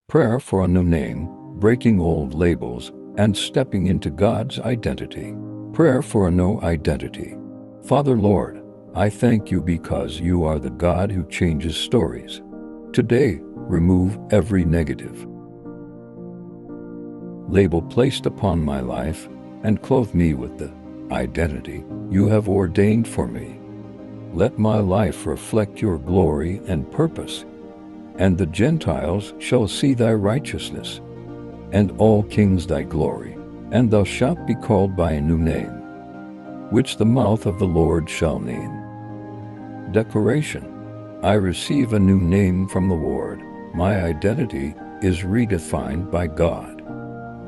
Prayer for a new name, breaking old labels, and stepping into God's identity. Prayer for a new identity. Father Lord, I thank you because you are the God who changes stories. Today, remove every negative label placed upon my life and clothe me with the identity you have ordained for me. Let my life reflect your glory and purpose, and the Gentiles shall see thy righteousness, and all kings thy glory, and thou shalt be called by a new name, which the mouth of the Lord shall name. Declaration. I receive a new name from the Lord. My identity is redefined by God,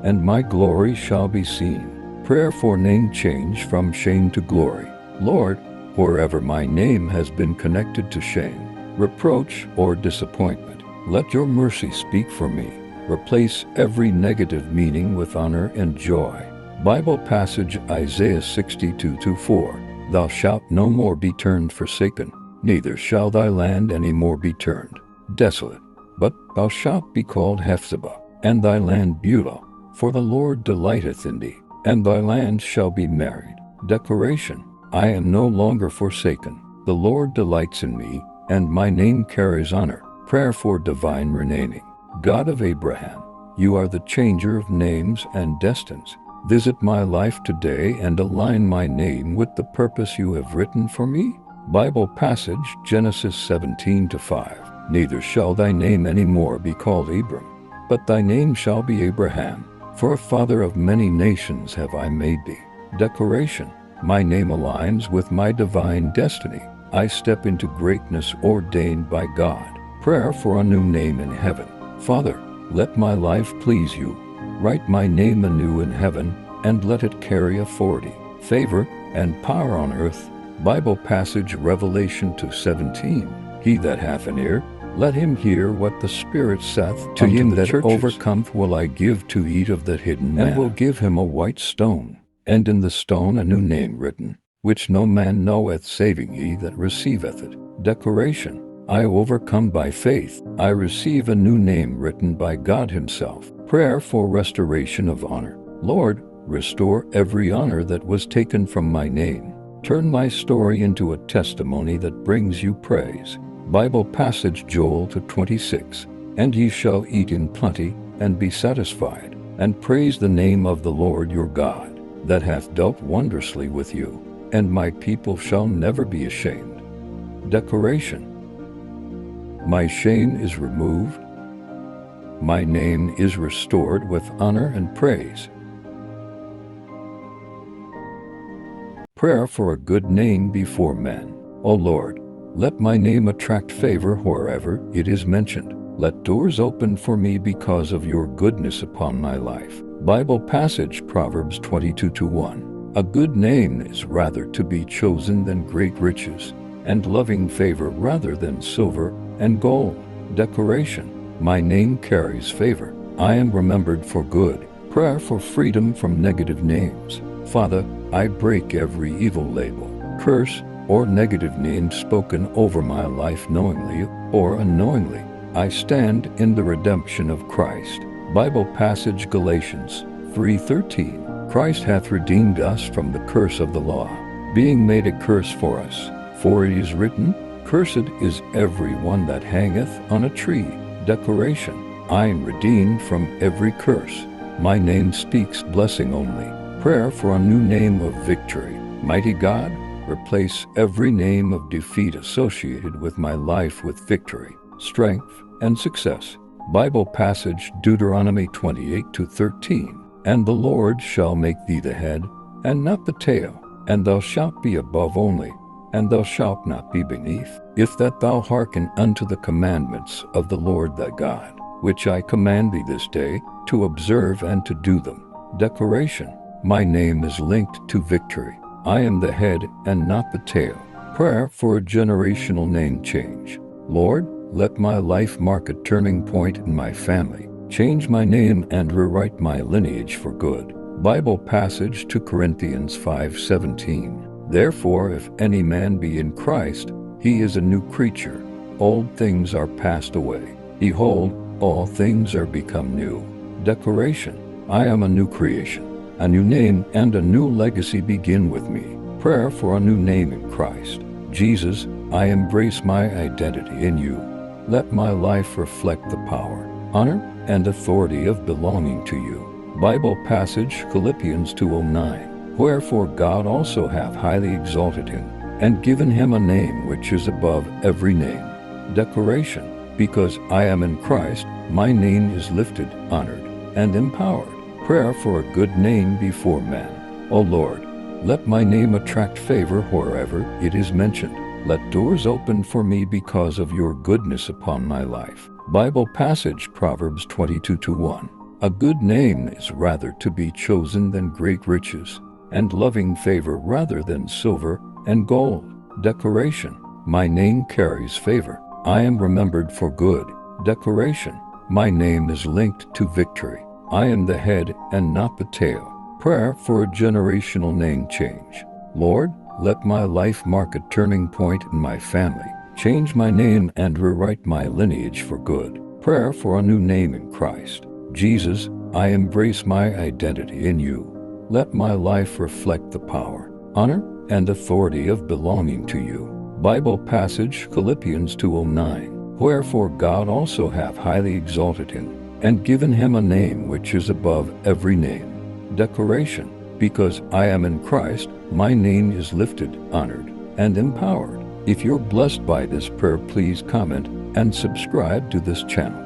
and my glory shall be seen. Prayer for name change from shame to glory. Lord, wherever my name has been connected to shame, reproach, or disappointment, let your mercy speak for me. Replace every negative meaning with honor and joy. Bible passage Isaiah 62:4. Thou shalt no more be turned forsaken, neither shall thy land any more be turned desolate, but thou shalt be called Hephzibah, and thy land Beulah, for the Lord delighteth in thee, and thy land shall be married. Declaration. I am no longer forsaken. The Lord delights in me, and my name carries honor. Prayer for divine renaming. God of Abraham, you are the changer of names and destinies. Visit my life today and align my name with the purpose you have written for me. Bible passage Genesis 17:5. Neither shall thy name any more be called Abram, but thy name shall be Abraham, for a father of many nations have I made thee. Declaration. My name aligns with my divine destiny. I step into greatness ordained by God. Prayer for a new name in heaven. Father, let my life please you. Write my name anew in heaven, and let it carry authority, favor, and power on earth. Bible passage Revelation 2:17. He that hath an ear, let him hear what the Spirit saith to him that overcometh will I give to eat of the hidden manna, and will give him a white stone, and in the stone a new name written, which no man knoweth saving he that receiveth it. Declaration. I overcome by faith. I receive a new name written by God himself. Prayer for restoration of honor. Lord, restore every honor that was taken from my name. Turn my story into a testimony that brings you praise. Bible passage Joel 2:26. And ye shall eat in plenty, and be satisfied, and praise the name of the Lord your God, that hath dealt wondrously with you, and my people shall never be ashamed. Declaration. My shame is removed. My name is restored with honor and praise. Prayer for a good name before men. O Lord, let my name attract favor wherever it is mentioned. Let doors open for me because of your goodness upon my life. Bible passage Proverbs 22:1. A good name is rather to be chosen than great riches, and loving favor rather than silver and gold. Declaration. My name carries favor. I am remembered for good. Prayer for freedom from negative names. Father, I break every evil label, curse, or negative name spoken over my life knowingly or unknowingly. I stand in the redemption of Christ. Bible passage Galatians 3:13. Christ hath redeemed us from the curse of the law, being made a curse for us. For it is written, Cursed is every one that hangeth on a tree. Declaration. I am redeemed from every curse. My name speaks blessing only. Prayer for a new name of victory. Mighty God, replace every name of defeat associated with my life with victory, strength, and success. Bible passage Deuteronomy 28:13. And the Lord shall make thee the head, and not the tail, and thou shalt be above only, and thou shalt not be beneath, if that thou hearken unto the commandments of the Lord thy God, which I command thee this day, to observe and to do them. Declaration. My name is linked to victory. I am the head and not the tail. Prayer for a generational name change. Lord, let my life mark a turning point in my family. Change my name and rewrite my lineage for good. Bible passage 2 Corinthians 5:17. Therefore, if any man be in Christ, he is a new creature. Old things are passed away. Behold, all things are become new. Declaration, I am a new creation. A new name and a new legacy begin with me. Prayer for a new name in Christ. Jesus, I embrace my identity in you. Let my life reflect the power, honor, and authority of belonging to you. Bible passage Philippians 2:09. Wherefore God also hath highly exalted him, and given him a name which is above every name. Declaration, because I am in Christ, my name is lifted, honored, and empowered. Prayer for a good name before men. O Lord, let my name attract favor wherever it is mentioned. Let doors open for me because of your goodness upon my life. Bible passage Proverbs 22:1. A good name is rather to be chosen than great riches, and loving favor rather than silver and gold. Declaration, my name carries favor. I am remembered for good. Declaration, my name is linked to victory. I am the head and not the tail. Prayer for a generational name change. Lord, let my life mark a turning point in my family. Change my name and rewrite my lineage for good. Prayer for a new name in Christ. Jesus, I embrace my identity in you. Let my life reflect the power, honor, and authority of belonging to you. Bible passage Philippians 2:09. Wherefore God also hath highly exalted him, and given him a name which is above every name. Declaration, because I am in Christ, my name is lifted, honored, and empowered. If you're blessed by this prayer, please comment and subscribe to this channel.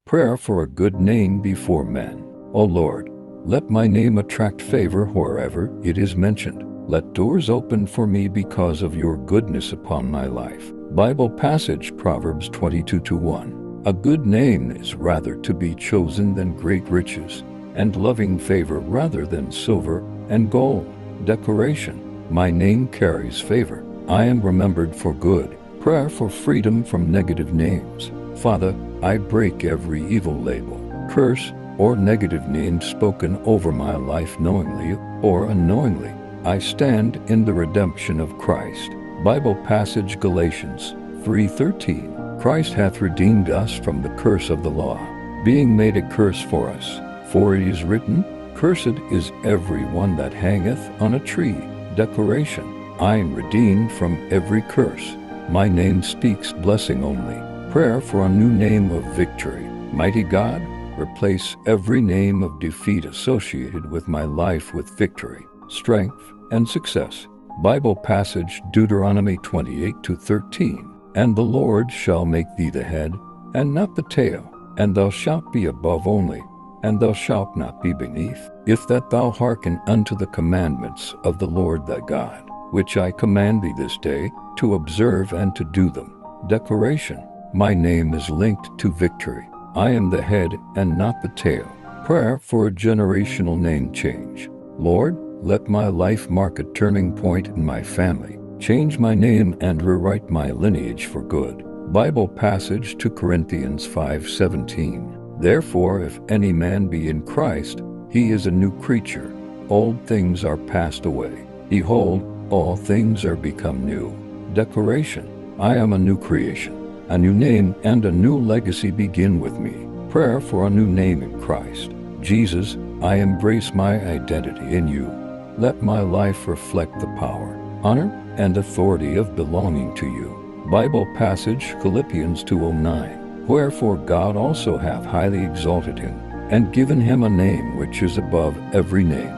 Prayer for a good name before men. O Lord, let my name attract favor wherever it is mentioned. Let doors open for me because of your goodness upon my life. Bible passage Proverbs 22:1. A good name is rather to be chosen than great riches, and loving favor rather than silver and gold. Declaration, my name carries favor. I am remembered for good. Prayer for freedom from negative names. Father, I break every evil label, curse, or negative name spoken over my life knowingly or unknowingly. I stand in the redemption of Christ. Bible passage Galatians 3:13. Christ hath redeemed us from the curse of the law, being made a curse for us. For it is written, Cursed is every one that hangeth on a tree. Declaration, I am redeemed from every curse. My name speaks blessing only. Prayer for a new name of victory. Mighty God, replace every name of defeat associated with my life with victory, strength, and success. Bible passage Deuteronomy 28:13. And the Lord shall make thee the head, and not the tail, and thou shalt be above only, and thou shalt not be beneath, if that thou hearken unto the commandments of the Lord thy God, which I command thee this day, to observe and to do them. Declaration, my name is linked to victory. I am the head and not the tail. Prayer for a generational name change. Lord, let my life mark a turning point in my family. Change my name and rewrite my lineage for good. Bible passage 2 Corinthians 5:17. Therefore, if any man be in Christ, he is a new creature. Old things are passed away. Behold, all things are become new. Declaration, I am a new creation. A new name and a new legacy begin with me. Prayer for a new name in Christ. Jesus, I embrace my identity in you. Let my life reflect the power, honor, and authority of belonging to you. Bible passage Philippians 2:09. Wherefore God also hath highly exalted him, and given him a name which is above every name.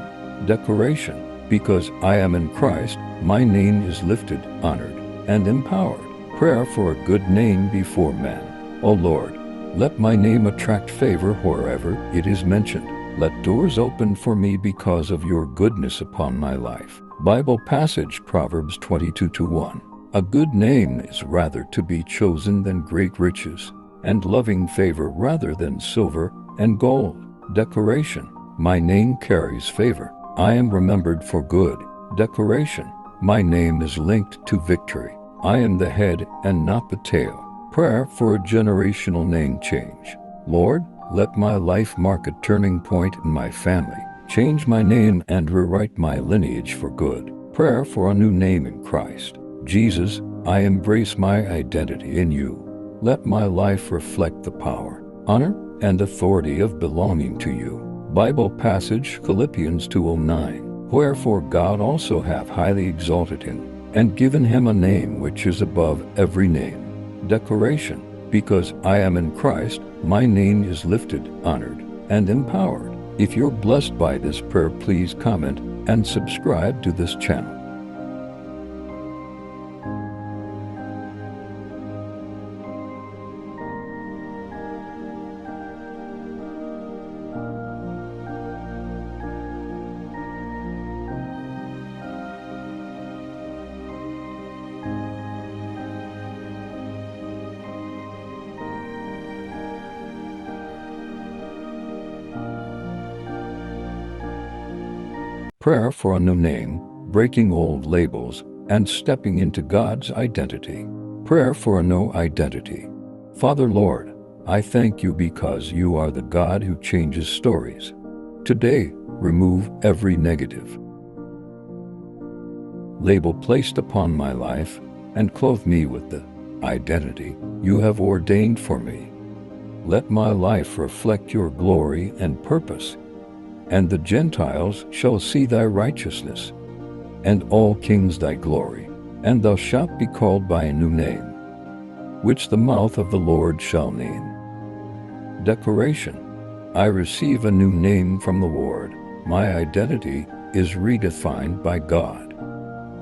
Declaration, because I am in Christ, my name is lifted, honored, and empowered. Prayer for a good name before men. O Lord, let my name attract favor wherever it is mentioned. Let doors open for me because of your goodness upon my life. Bible passage Proverbs 22:1. A good name is rather to be chosen than great riches, and loving favor rather than silver and gold. Declaration, my name carries favor. I am remembered for good. Declaration, my name is linked to victory. I am the head and not the tail. Prayer for a generational name change. Lord, let my life mark a turning point in my family. Change my name and rewrite my lineage for good. Prayer for a new name in Christ. Jesus, I embrace my identity in you. Let my life reflect the power, honor, and authority of belonging to you. Bible passage Philippians 2:09. Wherefore God also hath highly exalted him, and given him a name which is above every name. Declaration. Because I am in Christ, my name is lifted, honored, and empowered. If you're blessed by this prayer, please comment and subscribe to this channel. Prayer for a new name, breaking old labels, and stepping into God's identity. Prayer for a new identity. Father Lord, I thank you because you are the God who changes stories. Today, remove every negative label placed upon my life and clothe me with the identity you have ordained for me. Let my life reflect your glory and purpose, and the Gentiles shall see thy righteousness, and all kings thy glory, and thou shalt be called by a new name, which the mouth of the Lord shall name. Declaration. I receive a new name from the Lord. My identity is redefined by God,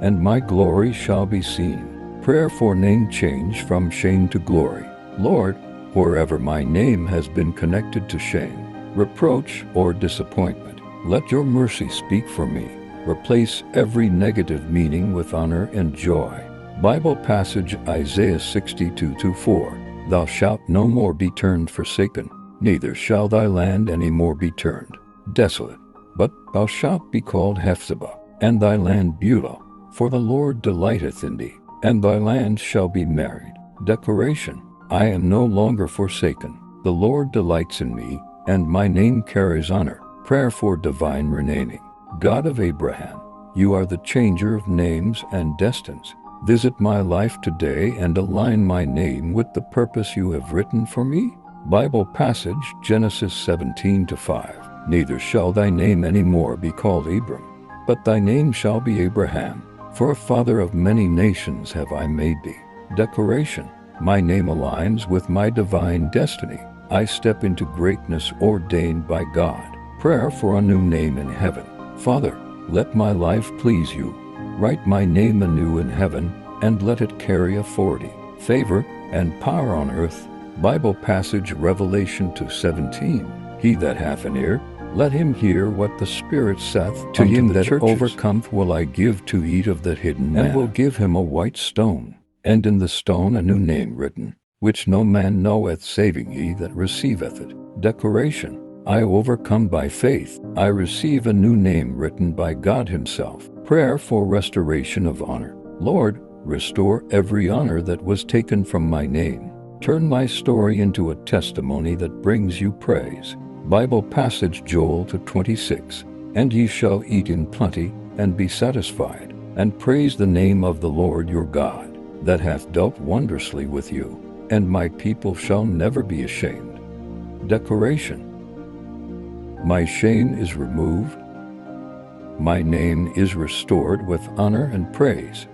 and my glory shall be seen. Prayer for name change from shame to glory. Lord, wherever my name has been connected to shame, reproach, or disappointment, let your mercy speak for me. Replace every negative meaning with honor and joy. Bible passage Isaiah 62:4. Thou shalt no more be turned forsaken, neither shall thy land any more be turned desolate, but thou shalt be called Hephzibah, and thy land Beulah, for the Lord delighteth in thee, and thy land shall be married. Declaration. I am no longer forsaken. The Lord delights in me, and my name carries honor. Prayer for divine renaming. God of Abraham, you are the changer of names and destinies. Visit my life today and align my name with the purpose you have written for me. Bible passage Genesis 17:5. Neither shall thy name any more be called Abram, but thy name shall be Abraham, for a father of many nations have I made thee. Declaration. My name aligns with my divine destiny. I step into greatness ordained by God. Prayer for a new name in heaven. Father, let my life please you. Write my name anew in heaven, and let it carry authority, favor, and power on earth. Bible passage Revelation 2:17. He that hath an ear, let him hear what the Spirit saith. To him that overcometh will I give to eat of the hidden manna, and will give him a white stone, and in the stone a new name written, which no man knoweth saving he that receiveth it. Declaration. I overcome by faith. I receive a new name written by God himself. Prayer for restoration of honor. Lord, restore every honor that was taken from my name. Turn my story into a testimony that brings you praise. Bible passage Joel 2:26. And ye shall eat in plenty, and be satisfied, and praise the name of the Lord your God, that hath dealt wondrously with you, and my people shall never be ashamed. Declaration. My shame is removed. My name is restored with honor and praise.